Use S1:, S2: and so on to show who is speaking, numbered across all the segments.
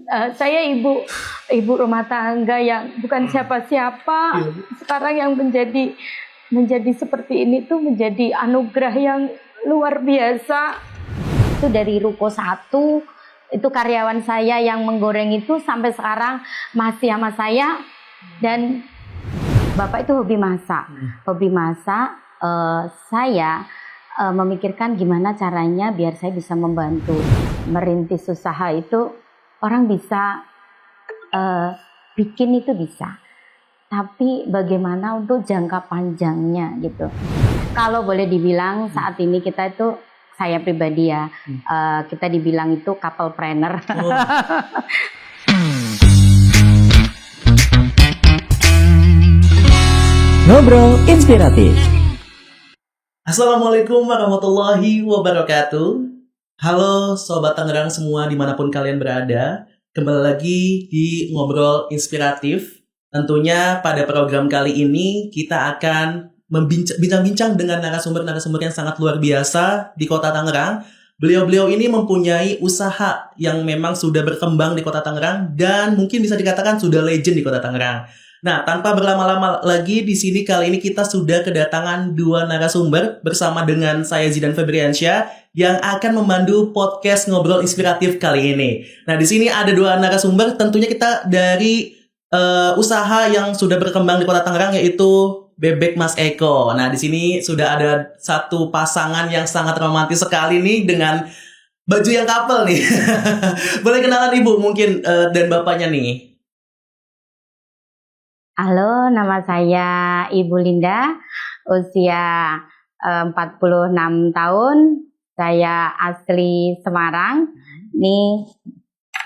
S1: saya ibu rumah tangga yang bukan siapa-siapa. Sekarang yang menjadi seperti ini tuh menjadi anugerah yang luar biasa. Itu dari ruko 1, itu karyawan saya yang menggoreng itu sampai sekarang masih sama saya. Dan bapak itu hobi masak. Saya memikirkan gimana caranya biar saya bisa membantu merintis usaha itu. Orang bisa bikin itu bisa, tapi bagaimana untuk jangka panjangnya gitu. Kalau boleh dibilang saat ini kita itu, saya pribadi ya, kita dibilang itu couple planner.
S2: Ngobrol inspiratif.
S3: Assalamualaikum warahmatullahi wabarakatuh. Halo Sobat Tangerang semua dimanapun kalian berada. Kembali lagi di Ngobrol Inspiratif. Tentunya pada program kali ini kita akan bincang-bincang dengan narasumber-narasumber yang sangat luar biasa di Kota Tangerang. Beliau-beliau ini mempunyai usaha yang memang sudah berkembang di Kota Tangerang dan mungkin bisa dikatakan sudah legend di Kota Tangerang. Nah, tanpa berlama-lama lagi di sini kali ini kita sudah kedatangan 2 narasumber bersama dengan saya Zidan Febriansyah yang akan memandu podcast Ngobrol Inspiratif kali ini. Nah, di sini ada 2 narasumber, tentunya kita dari usaha yang sudah berkembang di Kota Tangerang yaitu Bebek Mas Eko. Nah, di sini sudah ada satu pasangan yang sangat romantis sekali nih dengan baju yang couple nih. Boleh kenalan Ibu mungkin dan Bapaknya nih.
S1: Halo, nama saya Ibu Linda, usia 46 tahun. Saya asli Semarang. Nih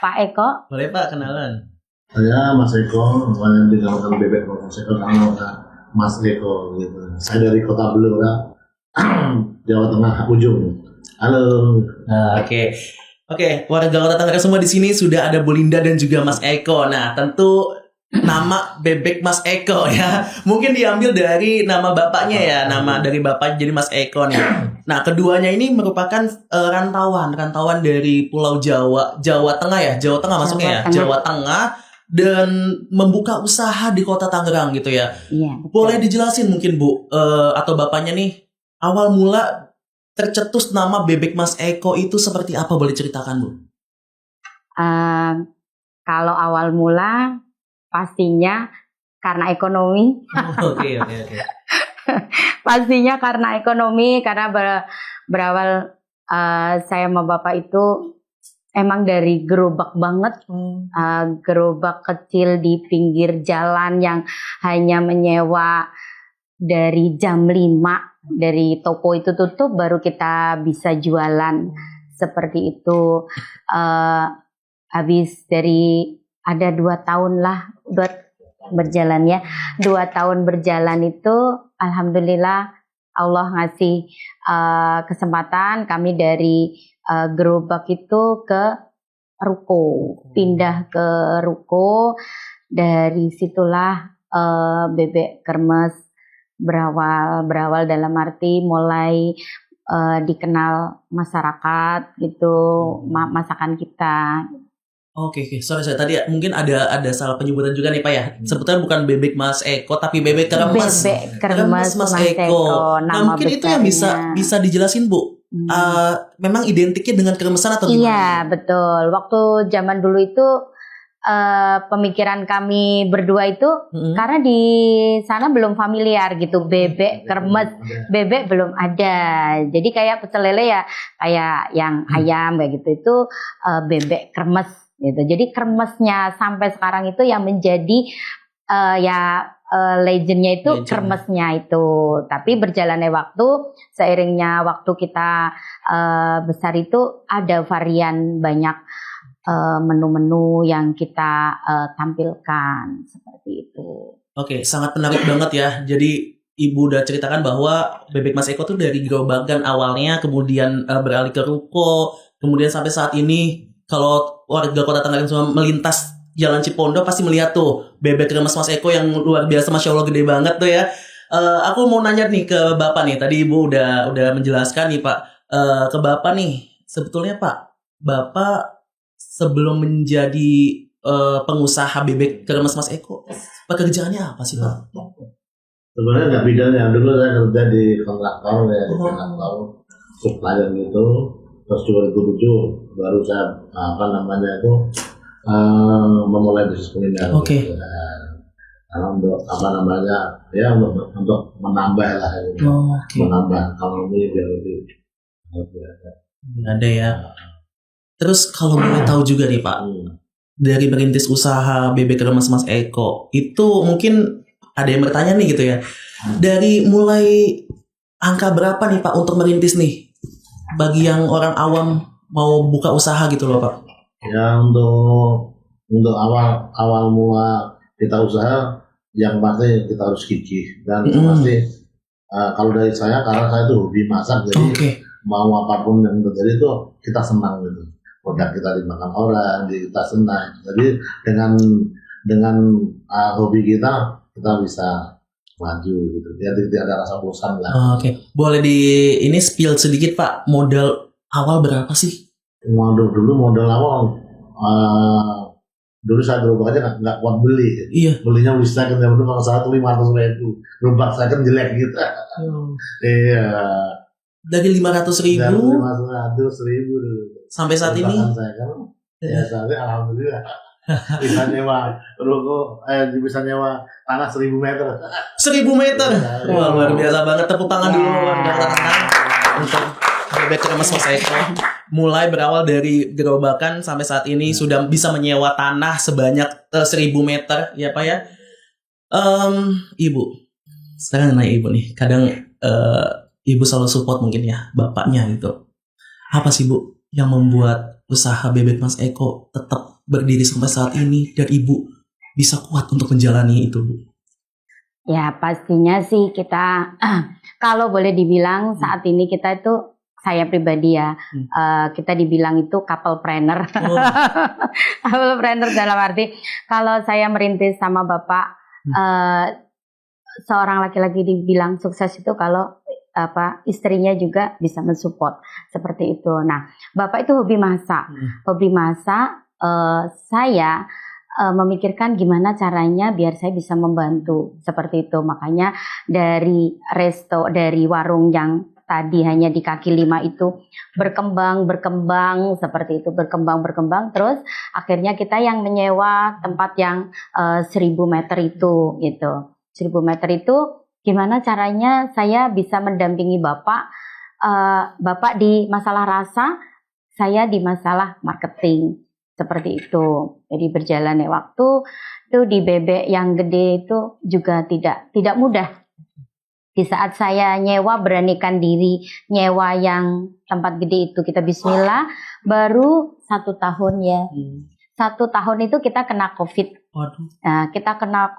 S1: Pak Eko.
S3: Boleh Pak kenalan.
S4: Saya Mas Eko, yang dinamakan Bebek Mas Eko karena Mas Eko gitu. Saya dari Kota Blora, Jawa Tengah ujung. Halo.
S3: Nah, Oke, warga Kota Tangerang semua di sini sudah ada Bu Linda dan juga Mas Eko. Nah, tentu nama Bebek Mas Eko ya, mungkin diambil dari nama bapaknya ya, nama dari bapak jadi Mas Eko nih. Nah, keduanya ini merupakan rantauan dari Pulau Jawa Tengah ya, Jawa Tengah masuknya ya, Jawa Tengah, dan membuka usaha di Kota Tangerang gitu ya.
S1: Iya,
S3: boleh dijelasin mungkin Bu atau bapaknya nih, awal mula tercetus nama Bebek Mas Eko itu seperti apa, boleh ceritakan Bu?
S1: Kalau awal mula pastinya karena ekonomi.
S3: Oke.
S1: Pastinya karena ekonomi, karena berawal saya sama bapak itu emang dari gerobak banget. Gerobak kecil di pinggir jalan yang hanya menyewa dari jam 5, dari toko itu tutup baru kita bisa jualan. Seperti itu. Habis dari ada 2 tahun lah berjalan ya. 2 tahun berjalan itu alhamdulillah Allah ngasih kesempatan kami dari gerobak itu ke ruko, pindah ke ruko. Dari situlah Bebek Kermes berawal dalam arti mulai dikenal masyarakat gitu, masakan kita.
S3: Oke. Sorry, tadi mungkin ada salah penyebutan juga nih Pak ya. Sebetulnya bukan Bebek Mas Eko tapi Bebek Kermes.
S1: Bebek Kermes Mas Eko.
S3: Nah, mungkin itu yang bisa dijelasin Bu. Memang identiknya dengan kermesan atau gimana?
S1: Iya, betul. Waktu zaman dulu itu pemikiran kami berdua itu karena di sana belum familiar gitu, Bebek Kermes, bebek belum ada. Jadi kayak pecel lele ya, kayak yang ayam kayak gitu itu Bebek Kermes gitu. Jadi kermesnya sampai sekarang itu yang menjadi legendnya itu kermesnya itu. Tapi berjalannya waktu, seiringnya waktu kita besar itu ada varian banyak menu-menu yang kita tampilkan seperti itu.
S3: Oke, sangat menarik banget ya. Jadi Ibu udah ceritakan bahwa Bebek Mas Eko tuh dari gerobakan awalnya, kemudian beralih ke ruko, kemudian sampai saat ini kalau warga Kota Tangerang semua melintas Jalan Cipondo pasti melihat tuh Bebek Kermes Mas Eko yang luar biasa, Masya Allah gede banget tuh ya. Aku mau nanya nih ke Bapak nih, tadi Ibu udah menjelaskan nih Pak, ke Bapak nih, sebetulnya Pak, Bapak sebelum menjadi pengusaha bebek kremes Mas Eko, pekerjaannya apa sih Pak?
S4: Sebenarnya nggak bidangnya. Dulu saya kerja di kontraktor ya, di kontraktor supplier gitu. Terus 2007 baru saya memulai bisnis kuliner.
S3: Oke.
S4: Gitu. Karena untuk untuk menambah lah gitu.
S3: Oke.
S4: Menambah ekonomi biar lebih
S3: Ada ya. Terus kalau boleh tahu juga nih Pak, dari merintis usaha bebek kremes Mas Eko, itu mungkin ada yang bertanya nih gitu ya. Dari mulai angka berapa nih Pak untuk merintis nih? Bagi yang orang awam mau buka usaha gitu loh Pak.
S4: Ya untuk awal mula kita usaha yang pasti kita harus gigih dan pasti kalau dari saya karena saya itu hobi masak jadi mau apapun yang terjadi itu kita senang gitu. Produk kita dimakan orang, kita senang. Jadi dengan hobi kita bisa maju gitu. Jadi tidak ada rasa bosan lah.
S3: Oke. Boleh ini spill sedikit Pak, modal awal berapa sih?
S4: Modal awal dulu saya gerobak aja nggak kuat beli.
S3: Iya.
S4: Belinya wis second yang dulu kalau salah 500.000. Gerobak second jelek gitu. Iya.
S3: Dari 500.000
S4: dulu.
S3: Sampai saat ini.
S4: Saya kan ya saat ini alhamdulillah bisa nyewa ruko, bisa nyewa tanah 1.000 meter.
S3: 1.000 meter. Wah, luar biasa banget. Tepuk tangan dulu untuk bebek kremes Mas Eko. Mulai berawal dari gerobakan sampai saat ini sudah bisa menyewa tanah sebanyak 1.000 meter ya Pak ya. Ibu, sekarang nanya Ibu nih. Kadang Ibu selalu support mungkin ya bapaknya gitu. Apa sih Bu yang membuat usaha bebek Mas Eko tetap berdiri sampai saat ini dan Ibu bisa kuat untuk menjalani itu Bu?
S1: Ya pastinya sih kita kalau boleh dibilang saat ini kita itu saya pribadi ya kita dibilang itu couplepreneur. Couplepreneur dalam arti kalau saya merintis sama bapak seorang laki-laki dibilang sukses itu kalau istrinya juga bisa mensupport seperti itu. Nah, bapak itu hobi masak. Hobi masak, saya memikirkan gimana caranya biar saya bisa membantu seperti itu. Makanya dari warung yang tadi hanya di kaki 5 itu berkembang seperti itu, berkembang terus akhirnya kita yang menyewa tempat yang 1.000 meter itu gitu. 1.000 meter itu gimana caranya saya bisa mendampingi Bapak di masalah rasa, saya di masalah marketing, seperti itu. Jadi berjalannya waktu itu di bebek yang gede itu juga tidak mudah. Di saat saya beranikan diri nyewa yang tempat gede itu kita bismillah, baru 1 tahun ya. 1 tahun itu kita kena COVID. Nah, kita kena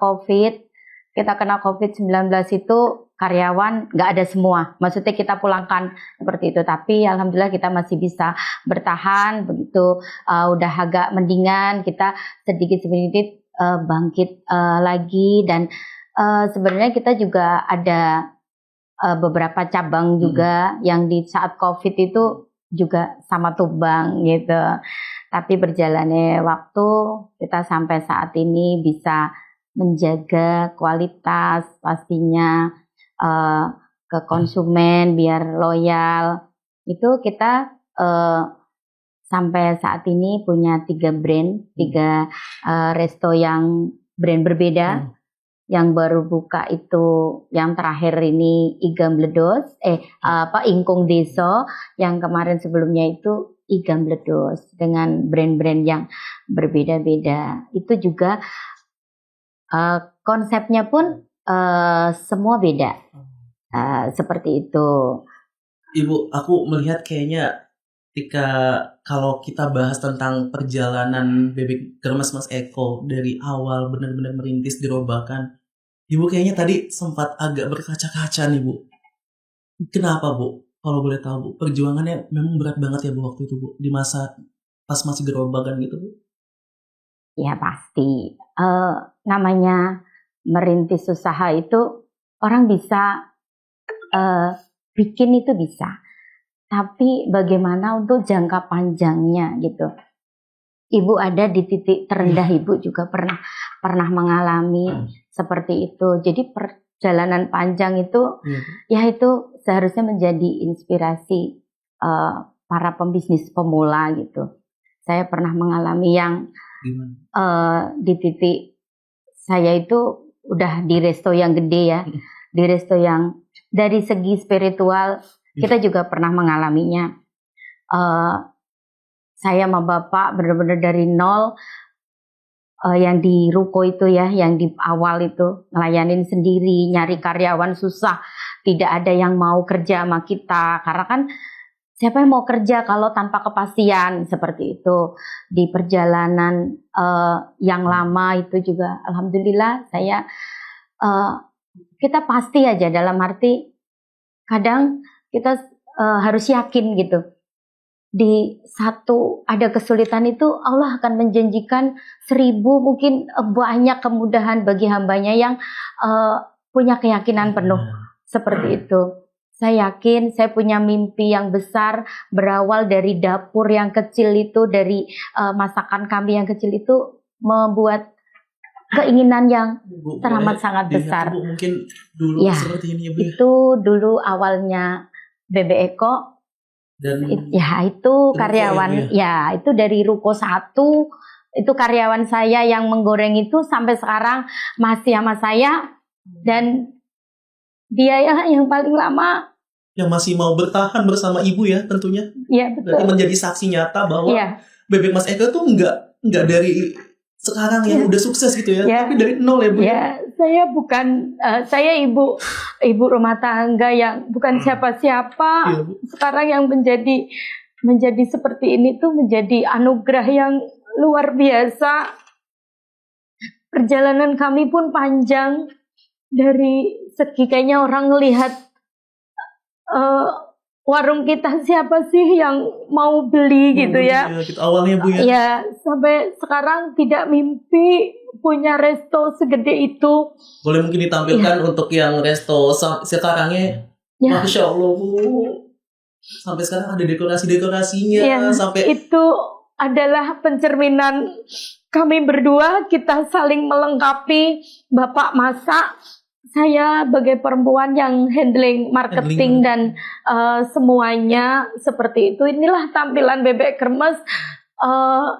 S1: COVID-19 itu karyawan nggak ada semua. Maksudnya kita pulangkan seperti itu. Tapi alhamdulillah kita masih bisa bertahan. Begitu udah agak mendingan, kita sedikit bangkit lagi. Dan sebenarnya kita juga ada beberapa cabang juga yang di saat COVID itu juga sama tumbang gitu. Tapi berjalannya waktu kita sampai saat ini bisa menjaga kualitas pastinya ke konsumen biar loyal. Itu kita sampai saat ini punya 3 brand, 3 resto yang brand berbeda. Yang baru buka itu yang terakhir ini Igam Bledos, Ingkung Deso, yang kemarin sebelumnya itu Igam Bledos dengan brand-brand yang berbeda-beda. Itu juga konsepnya pun semua beda, seperti itu.
S3: Ibu, aku melihat kayaknya kalau kita bahas tentang perjalanan bebek kremes Mas Eko dari awal benar-benar merintis gerobakan, Ibu kayaknya tadi sempat agak berkaca-kaca nih Bu. Kenapa Bu? Kalau boleh tahu Bu, perjuangannya memang berat banget ya Bu waktu itu Bu, di masa pas masih gerobakan gitu Bu?
S1: Ya pasti, namanya merintis usaha itu orang bisa bikin itu bisa, tapi bagaimana untuk jangka panjangnya gitu. Ibu ada di titik terendah, Ibu juga pernah mengalami seperti itu. Jadi perjalanan panjang itu, ya itu seharusnya menjadi inspirasi para pembisnis pemula gitu. Saya pernah mengalami yang di titik saya itu udah di resto yang gede ya, di resto yang dari segi spiritual kita juga pernah mengalaminya. Saya sama Bapak benar-benar dari nol, yang di ruko itu ya, yang di awal itu ngelayanin sendiri, nyari karyawan susah, tidak ada yang mau kerja sama kita, karena kan siapa yang mau kerja kalau tanpa kepastian seperti itu. Di perjalanan yang lama itu juga, alhamdulillah saya kita pasti aja, dalam arti kadang kita harus yakin gitu. Di satu ada kesulitan itu Allah akan menjanjikan 1000 mungkin banyak kemudahan bagi hambanya yang punya keyakinan penuh seperti itu. Saya yakin, saya punya mimpi yang besar berawal dari dapur yang kecil itu, dari masakan kami yang kecil itu membuat keinginan yang teramat sangat besar.
S3: Bu, mungkin dulu
S1: ya,
S3: seperti ini ya, Bu.
S1: Itu dulu awalnya Bebek Eko. Dan ya itu karyawan ya itu dari ruko 1 itu karyawan saya yang menggoreng itu sampai sekarang masih sama saya, dan dia ya yang paling lama
S3: yang masih mau bertahan bersama ibu ya tentunya.
S1: Iya betul.
S3: Berarti menjadi saksi nyata bahwa Bebek Mas Eko tuh enggak dari sekarang yang udah sukses gitu ya, tapi dari nol ya, Bu.
S1: Ya, saya bukan saya ibu rumah tangga yang bukan siapa-siapa. Sekarang yang menjadi seperti ini tuh menjadi anugerah yang luar biasa. Perjalanan kami pun panjang, dari segi kayaknya orang ngelihat warung kita siapa sih yang mau beli gitu ya.
S3: Awalnya Bu ya.
S1: Ya, sampai sekarang tidak mimpi punya resto segede itu.
S3: Boleh mungkin ditampilkan untuk yang resto sekarangnya. Masya Allah, Bu. Sampai sekarang ada dekorasi-dekorasinya. Sampai
S1: itu adalah pencerminan kami berdua, kita saling melengkapi. Bapak masak, saya sebagai perempuan yang handling marketing dan semuanya seperti itu. Inilah tampilan Bebek Kremes,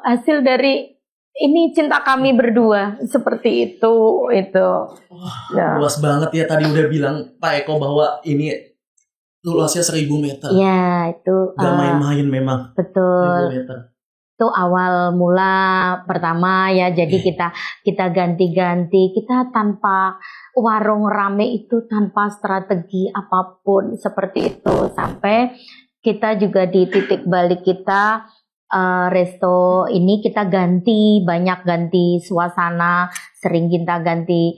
S1: hasil dari ini cinta kami berdua seperti itu.
S3: Luas banget ya, tadi udah bilang Pak Eko bahwa ini luasnya 1000 meter.
S1: Ya itu.
S3: Gak main-main memang.
S1: Betul.
S3: 1000 meter.
S1: Itu awal mula pertama ya, jadi kita ganti-ganti, kita tanpa warung rame itu, tanpa strategi apapun seperti itu, sampai kita juga di titik balik kita resto ini kita banyak ganti suasana, sering kita ganti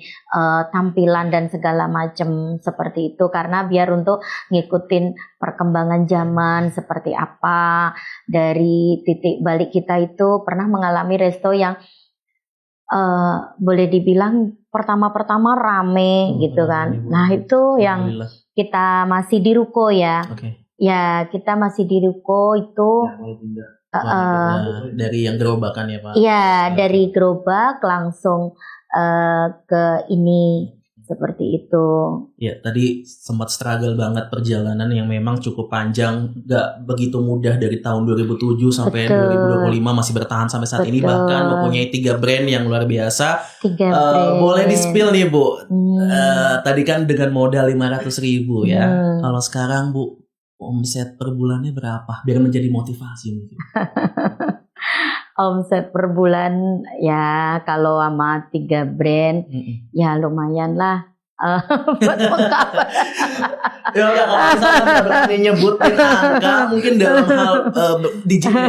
S1: tampilan dan segala macam seperti itu, karena biar untuk ngikutin perkembangan zaman seperti apa. Dari titik balik kita itu pernah mengalami resto yang boleh dibilang pertama-pertama rame gitu kan. Nah itu yang kita masih di ruko ya. Ya kita masih di ruko itu.
S3: Dari yang gerobakan ya Pak?
S1: Iya, dari gerobak langsung ke ini seperti itu.
S3: Ya, tadi sempat struggle banget perjalanan yang memang cukup panjang, gak begitu mudah dari tahun 2007 sampai 2025 masih bertahan sampai saat ini, bahkan mempunyai 3 brand yang luar biasa.
S1: 3 brand.
S3: Boleh di-spill nih Bu, tadi kan dengan modal 500.000 ya, kalau sekarang Bu omset per bulannya berapa? Biar menjadi motivasi mungkin.
S1: Omset per bulan ya kalau sama 3 brand ya lumayan lah. Buat pengkapan.
S3: Ya kalau misalnya nggak berani nyebutin angka, mungkin dalam hal digitnya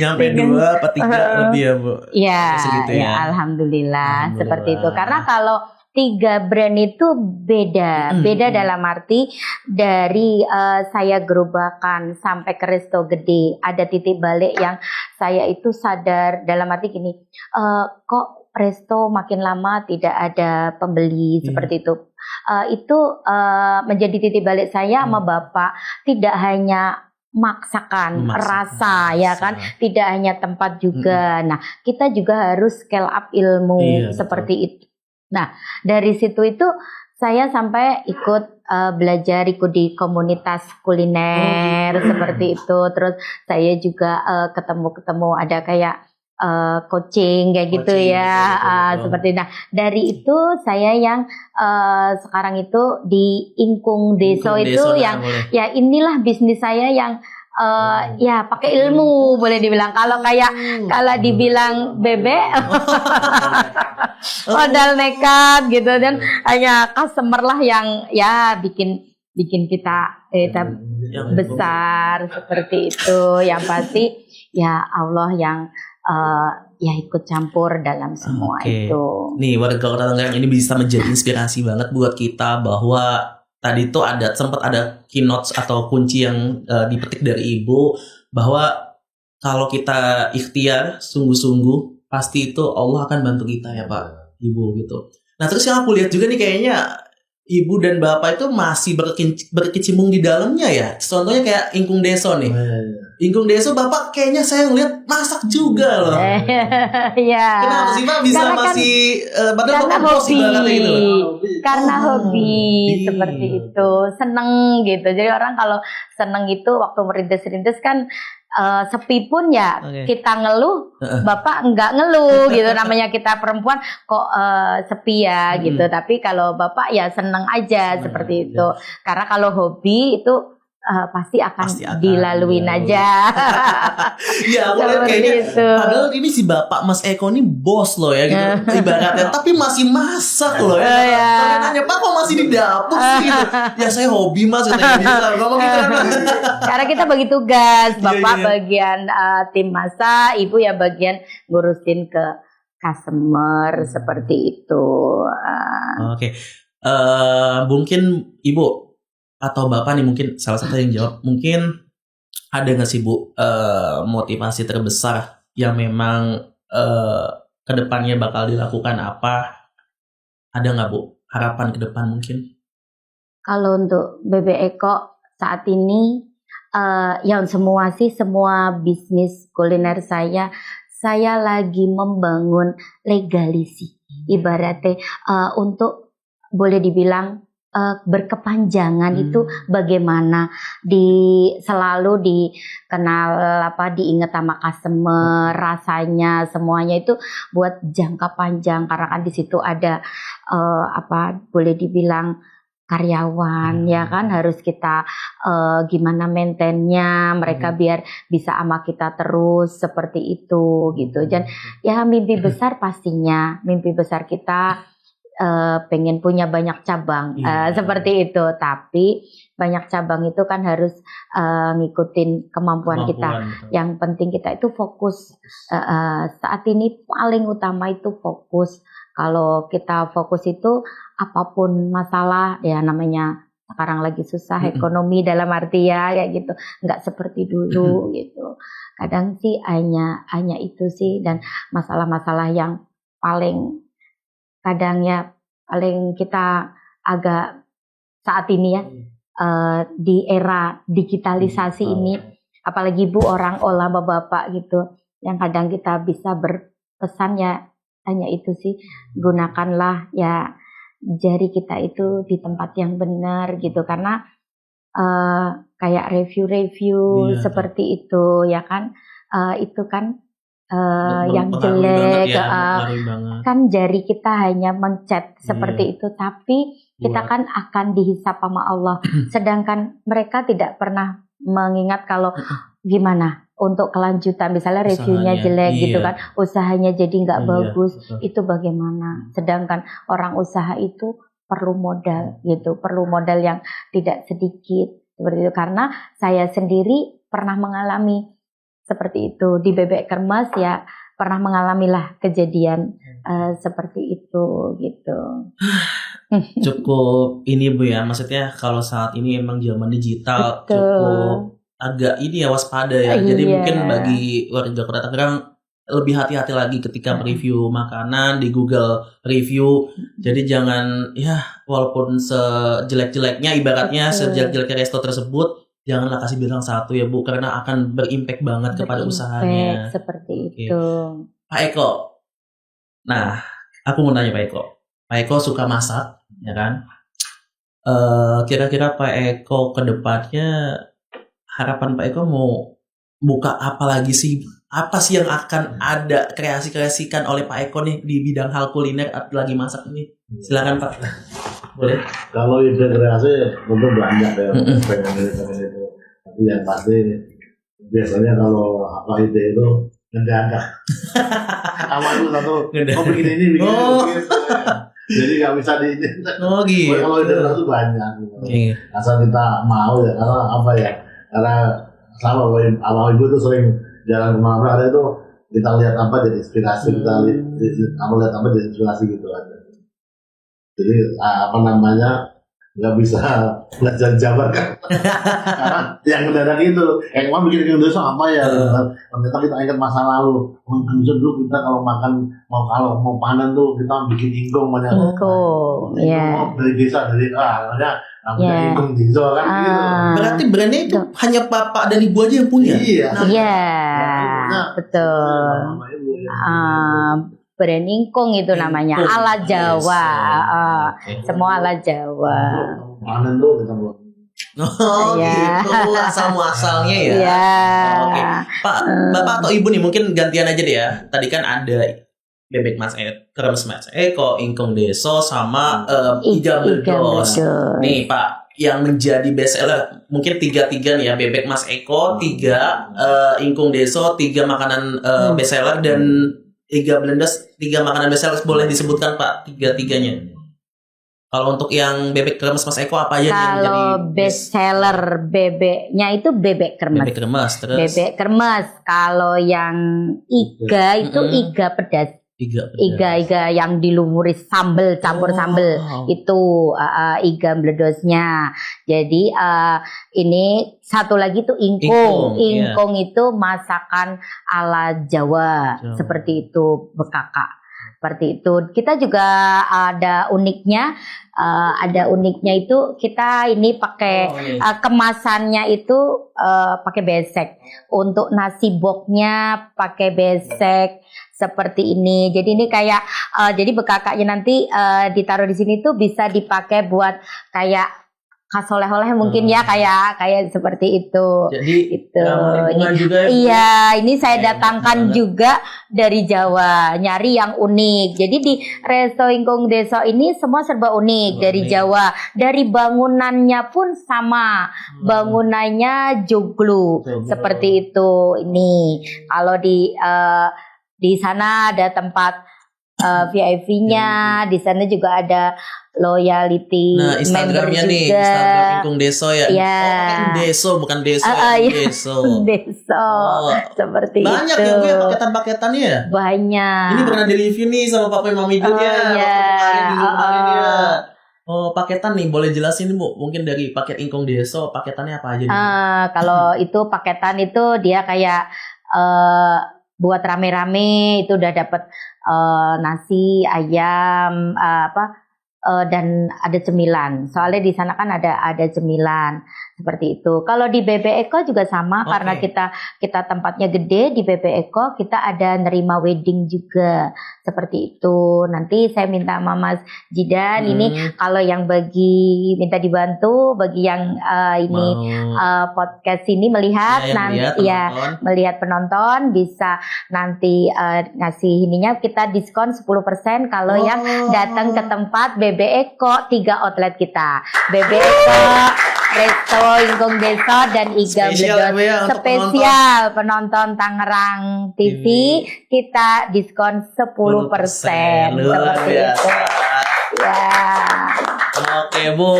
S3: nyampe 2 apa 3 lebih ya Bu?
S1: Ya, ya alhamdulillah seperti itu. Karena kalau 3 brand itu beda dalam arti dari saya gerobakan sampai ke resto gede, ada titik balik yang saya itu sadar dalam arti gini, kok resto makin lama tidak ada pembeli seperti itu. Itu menjadi titik balik saya sama Bapak, tidak hanya memaksakan
S3: Memaksakan
S1: rasa ya
S3: rasa.
S1: kan, tidak hanya tempat juga. Nah, kita juga harus scale up ilmu
S3: Iya, betul.
S1: seperti itu. Nah, dari situ itu saya sampai ikut belajar ikut di komunitas kuliner seperti itu. Terus saya juga ketemu ada kayak coaching kayak gitu
S3: Coaching,
S1: ya,
S3: betul.
S1: seperti. Nah, dari itu saya yang sekarang itu di Ingkung Deso
S3: Ingkung
S1: itu
S3: Deso, nah,
S1: yang
S3: boleh.
S1: ya inilah bisnis saya yang ya pakai ilmu boleh dibilang. Kalau dibilang bebek modal nekat gitu, dan hanya customer lah yang ya bikin kita
S3: Yang
S1: besar seperti itu. Yang pasti ya Allah yang ya ikut campur dalam semua
S3: Oke.
S1: itu.
S3: Nih, warga Kota Tangerang ini bisa menjadi inspirasi banget buat kita bahwa tadi tuh sempat ada keynotes atau kunci yang dipetik dari Ibu bahwa kalau kita ikhtiar sungguh-sungguh pasti itu Allah akan bantu kita ya Pak Ibu gitu. Nah, terus yang aku lihat juga nih kayaknya Ibu dan Bapak itu masih berkecimpung di dalamnya ya. Contohnya kayak Ingkung Deso nih. Ingkung Deso Bapak kayaknya saya ngeliat masak juga loh.
S1: Ya.
S3: Kenapa sih Pak bisa
S1: Karena
S3: masih padahal
S1: karena
S3: Bapak bos
S1: hobi,
S3: ibaratnya gitu loh.
S1: karena
S3: Oh,
S1: hobi
S3: hobi.
S1: seperti itu, seneng gitu. Jadi orang kalau seneng itu waktu merintis-rintis kan sepi pun ya
S3: Oke.
S1: kita ngeluh, Bapak enggak ngeluh gitu. Namanya kita perempuan kok sepi ya gitu. Tapi kalau Bapak ya seneng aja seperti itu. Karena kalau hobi itu pasti akan dilaluin aja.
S3: Iya, aku lihat
S1: Seperti
S3: kayaknya
S1: itu.
S3: padahal ini si Bapak Mas Eko ini bos loh ya gitu ibaratnya, tapi masih masak loh ya.
S1: Iya.
S3: Kalian nanya Pak kok masih di dapur sih gitu. Ya saya hobi Mas katanya bisa ngomong gitu kan.
S1: Karena kita bagi tugas, Bapak
S3: Iya.
S1: bagian tim masak, Ibu ya bagian ngurusin ke customer seperti itu.
S3: Oke. Mungkin Ibu atau Bapak nih mungkin salah satu yang jawab. Mungkin ada nggak sih Bu motivasi terbesar yang memang kedepannya bakal dilakukan apa? Ada nggak Bu harapan ke depan mungkin?
S1: Kalau untuk BB Eko saat ini ya semua bisnis kuliner saya lagi membangun legalisi. Ibaratnya untuk boleh dibilang berkepanjangan itu bagaimana selalu dikenal diingat sama customer, rasanya semuanya itu buat jangka panjang, karena kan di situ ada boleh dibilang karyawan ya kan, harus kita gimana maintainnya mereka biar bisa sama kita terus seperti itu gitu. Dan ya mimpi besar pastinya, mimpi besar kita pengen punya banyak cabang seperti itu. Tapi banyak cabang itu kan harus ngikutin kemampuan kita.
S3: Betul.
S1: Yang penting kita itu fokus. Saat ini paling utama itu fokus. Kalau kita fokus itu apapun masalah ya, namanya sekarang lagi susah ekonomi dalam arti ya kayak gitu, nggak seperti dulu gitu. Kadang sih hanya itu sih, dan masalah-masalah yang paling kadang ya paling kita agak saat ini ya di era digitalisasi ini, apalagi Bu orang olah bapak gitu, yang kadang kita bisa berpesan ya hanya itu sih, gunakanlah ya jari kita itu di tempat yang benar gitu. Karena kayak review seperti itu ya kan, itu kan yang jelek kan jari kita hanya mencet seperti itu, tapi kita kan akan dihisap sama Allah. Sedangkan mereka tidak pernah mengingat kalau gimana untuk kelanjutan, misalnya reviewnya jelek gitu kan, usahanya jadi nggak bagus, itu bagaimana. Sedangkan orang usaha itu perlu modal gitu, perlu modal yang tidak sedikit seperti itu. Karena saya sendiri pernah mengalami seperti itu di Bebek Kermes ya, pernah mengalami lah kejadian seperti itu gitu.
S3: Cukup ini Bu ya, maksudnya kalau saat ini emang zaman digital cukup agak ini ya waspada ya. Jadi mungkin bagi warga Kota Tangerang lebih hati-hati lagi ketika mereview makanan di Google Review. Jadi jangan ya walaupun sejelek-jeleknya ibaratnya sejelek-jeleknya resto tersebut, janganlah kasih bintang 1 ya Bu, karena akan berimpact banget kepada usahanya.
S1: Seperti
S3: Oke.
S1: itu.
S3: Pak Eko, nah aku mau nanya Pak Eko. Pak Eko suka masak, ya kan? Kira-kira Pak Eko ke depannya harapan Pak Eko mau buka apa lagi sih? Apa sih yang akan ada kreasikan oleh Pak Eko nih di bidang hal kuliner lagi masak ini? Silakan Pak. Boleh.
S4: Kalau ide kreasi tentu banyak ya, pengen itu. Tapi yang pasti biasanya kalau apa ide itu mendadak. Awal itu satu, bikin ini, bikin itu. Jadi nggak bisa diizin.
S3: Oh gitu.
S4: Kalau ide itu banyak.
S3: Iya.
S4: Asal kita mau ya, karena apa ya? Karena sama abang ibu itu sering jalan kemana-mana itu kita lihat apa jadi inspirasi, kita lihat apa jadi inspirasi gitu aja. Jadi apa namanya nggak bisa belajar jabar kan? Karena yang mendadak itu, kemarin bikin Indonesia apa ya? Ternyata kita ingat masa lalu. Dulu kita kalau makan mau panen tuh kita bikin ingkung banyak.
S1: Ingkung, ya.
S4: Dari desa namanya ingkung dizo kan gitu.
S3: Berarti brandnya itu hanya bapak dan ibu aja yang punya.
S4: Iya.
S1: Iya, betul. Brand ingkung itu namanya
S3: Ingkung.
S1: ala Jawa. Semua ala Jawa.
S4: Panen tuh kita buat.
S3: Oh
S1: Iya.
S3: gitu, asal muasalnya ya.
S1: Iya.
S3: Oke. Pak, Bapak atau Ibu nih mungkin gantian aja deh ya. Tadi kan ada bebek Mas Kremes Mas Eko, ingkung deso sama iga meledos. Nih Pak, yang menjadi best seller mungkin 3 nih ya, bebek Mas Eko 3, ingkung deso 3 makanan best seller, dan iga blendes 3 makanan best seller. Boleh disebutkan Pak 3-3-nya? Kalau untuk yang bebek kremes Mas Eko apa aja yang
S1: Kalau
S3: jadi
S1: best seller bebeknya itu bebek kremes.
S3: bebek kremes, terus
S1: Bebek kremes. Kalau yang iga itu iga pedas. Iga yang dilumuri sambel, campur sambel, itu iga bledosnya. Jadi ini satu lagi tuh ingkung. Ingkung itu masakan ala Jawa, seperti itu, bekaka. Seperti itu. Kita juga ada uniknya. Itu kita ini pakai kemasannya itu pakai besek. Untuk nasi boknya pakai besek seperti ini. Jadi ini kayak jadi bekakaknya nanti ditaruh di sini tuh bisa dipakai buat kayak khas oleh-oleh mungkin ya, kayak seperti itu.
S3: Jadi
S1: itu.
S3: Ini juga ya,
S1: iya, ini saya datangkan juga dari Jawa, nyari yang unik. Jadi di Resto Ingkung Deso ini semua serba unik dari Jawa. Dari bangunannya pun sama, bangunannya joglo seperti itu. Ini kalau di sana ada tempat VIP-nya, di sana juga ada loyalty member juga.
S3: Nih, Instagram Ingkung Deso ya.
S1: Iya.
S3: Deso bukan Deso, Deso.
S1: Deso. Seperti
S3: banyak
S1: itu.
S3: Banyak ya paketan-paketannya ya?
S1: Banyak.
S3: Ini pernah di-review nih sama Papa Mami Dun ya. Oh, paketan nih, boleh jelasin Bu? Mungkin dari paket Ingkung Deso, paketannya apa aja nih?
S1: Kalau itu paketan itu dia kayak buat rame-rame itu udah dapet nasi, ayam, dan ada cemilan. Soalnya di sana kan ada cemilan seperti itu. Kalau di BB Eko juga sama, karena kita tempatnya gede. Di BB Eko kita ada nerima wedding juga seperti itu. Nanti saya minta sama Mas Jidan ini kalau yang minta dibantu bagi yang podcast ini melihat melihat penonton bisa nanti ngasih ininya, kita diskon 10% kalau yang datang ke tempat BB Eko 3 outlet kita. BB Eko, Resto Ingkung Deso, dan Iga Bledos. Spesial penonton Tangerang TV kita diskon 10%. Seperti itu. Ya.
S3: Oke Bu.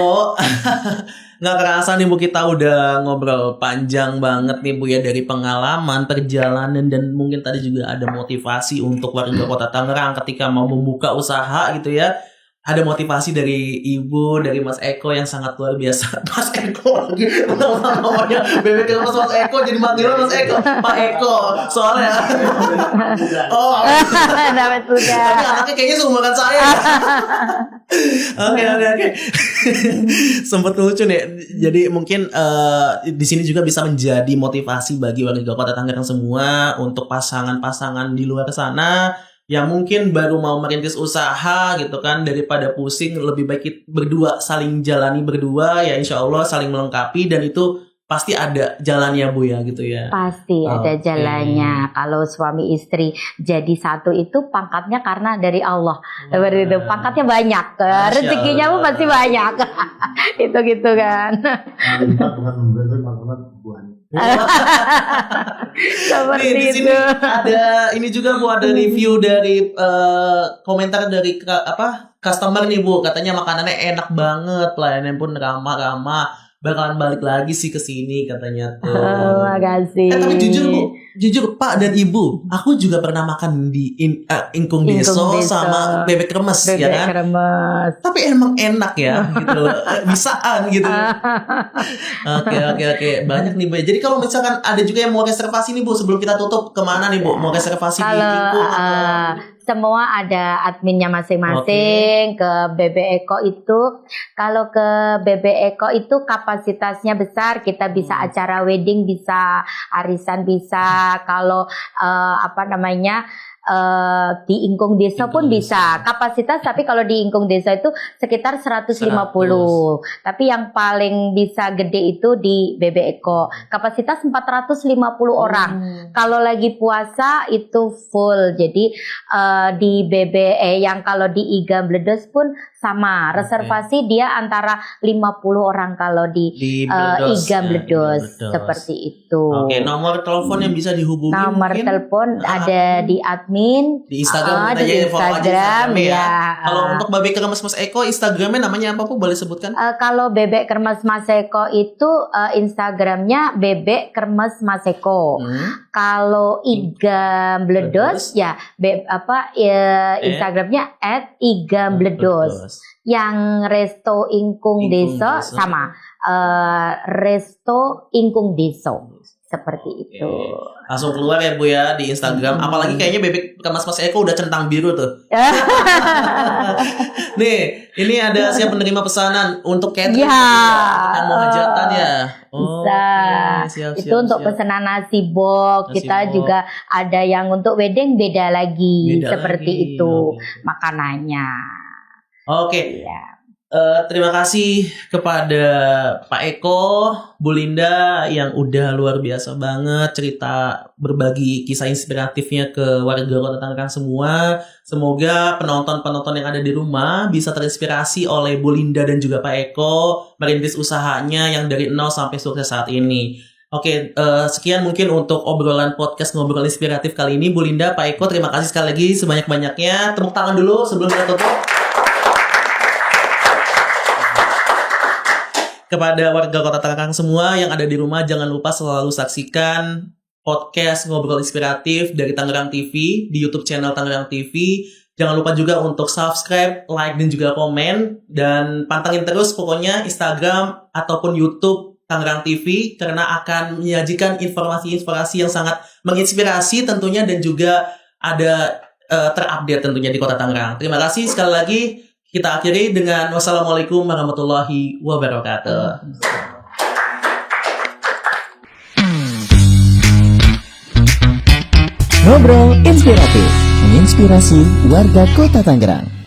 S3: Nggak kerasa nih Bu, kita udah ngobrol panjang banget nih Bu ya, dari pengalaman, perjalanan, dan mungkin tadi juga ada motivasi untuk warga Kota Tangerang ketika mau membuka usaha gitu ya. ada motivasi dari Ibu, dari Mas Eko yang sangat luar biasa. Mas Eko lagi, namanya bebek Mas Eko jadi manggilnya Mas Eko, Pak Eko. Soalnya, oh,
S1: Dapat juga.
S3: tapi anaknya kayaknya seumuran saya. Oke. Sempet lucu nih. Jadi mungkin di sini juga bisa menjadi motivasi bagi warga Kota Tangerang semua untuk pasangan-pasangan di luar sana yang mungkin baru mau merintis usaha gitu kan, daripada pusing lebih baik berdua saling jalani berdua ya, insya Allah saling melengkapi dan itu pasti ada jalannya Bu ya gitu ya.
S1: Pasti ada
S3: Oke.
S1: jalannya. Kalau suami istri jadi satu itu pangkatnya karena dari Allah. Seperti itu. Pangkatnya banyak.
S3: Masya
S1: Rezekinya pun
S3: Allah.
S1: pasti banyak. Itu gitu kan.
S4: Lipat bukan membeli makanan buahnya.
S1: Seperti
S3: Nih, di sini
S1: itu.
S3: ada ini juga Bu, ada review dari komentar dari customer nih Bu, katanya makanannya enak banget, pelayanannya pun ramah-ramah, bakalan balik lagi sih ke sini katanya tuh.
S1: Oh, makasih.
S3: Tapi jujur Pak dan Ibu, aku juga pernah makan di Ingkung Deso
S1: Deso.
S3: sama bebek remes ya
S1: Bebek
S3: kan.
S1: kremes.
S3: Tapi emang enak ya gitu, bisaan gitu. Oke. Banyak nih Bu. Jadi kalau misalkan ada juga yang mau reservasi nih Bu, sebelum kita tutup, kemana nih Bu? Mau reservasi di
S1: Kalau
S3: Ingkung atau?
S1: semua ada adminnya masing-masing. Ke BB Eko itu, kalau ke BB Eko itu kapasitasnya besar, kita bisa acara wedding, bisa arisan, bisa kalau di Ingkung Desa pun
S3: Ingkung
S1: bisa kapasitas, tapi kalau di Ingkung Desa itu sekitar 150. Tapi yang paling bisa gede itu di BB Eko, kapasitas 450 orang. Kalau lagi puasa itu full. Jadi di BBE yang kalau di Iga Bledos pun sama. Reservasi dia antara 50 orang kalau di
S3: Bledos,
S1: Iga
S3: ya,
S1: Bledos.
S3: Bledos.
S1: Seperti itu.
S3: Oke, nomor telepon yang bisa dihubungi
S1: Nomor
S3: mungkin
S1: telepon ada di admin,
S3: di Instagram,
S1: ada di
S3: aja follow aja
S1: Instagram
S3: Instagramnya
S1: ya.
S3: Kalau untuk bebek kremes Mas Eko, Instagramnya namanya apa Bu? Boleh sebutkan?
S1: Kalau bebek kremes Maseko itu Instagramnya bebek kremes Maseko. Kalau Iga Bledos ya Instagramnya @igambledos. Yang Resto Ingkung Deso sama Resto Ingkung Deso. Seperti itu.
S3: Langsung keluar ya Bu ya di Instagram. Apalagi kayaknya bebek kremes Mas Eko udah centang biru tuh. Nih, ini ada siap menerima pesanan untuk catering.
S1: Ya.
S3: Yang mau hajatan ya.
S1: Bisa.
S3: Siap,
S1: Itu untuk pesanan nasi box.
S3: Nasi
S1: Kita
S3: box.
S1: juga ada yang untuk wedding beda lagi.
S3: Beda
S1: seperti
S3: lagi.
S1: itu
S3: Oke.
S1: makanannya.
S3: Oke.
S1: Iya.
S3: Terima kasih kepada Pak Eko, Bu Linda yang udah luar biasa banget cerita berbagi kisah inspiratifnya ke warga Kota Tangerang semua. Semoga penonton-penonton yang ada di rumah bisa terinspirasi oleh Bu Linda dan juga Pak Eko merintis usahanya yang dari nol sampai sukses saat ini. Oke, sekian mungkin untuk obrolan podcast Ngobrol Inspiratif kali ini. Bu Linda, Pak Eko, terima kasih sekali lagi sebanyak-banyaknya. Tepuk tangan dulu sebelum kita tutup. Kepada warga Kota Tangerang semua yang ada di rumah, jangan lupa selalu saksikan podcast Ngobrol Inspiratif dari Tangerang TV di YouTube channel Tangerang TV. Jangan lupa juga untuk subscribe, like, dan juga komen. Dan pantengin terus pokoknya Instagram ataupun YouTube Tangerang TV karena akan menyajikan informasi-informasi yang sangat menginspirasi tentunya dan juga ada terupdate tentunya di Kota Tangerang. Terima kasih sekali lagi. Kita akhiri dengan wassalamualaikum warahmatullahi wabarakatuh.
S2: Ngobrol Inspiratif, menginspirasi warga Kota Tangerang.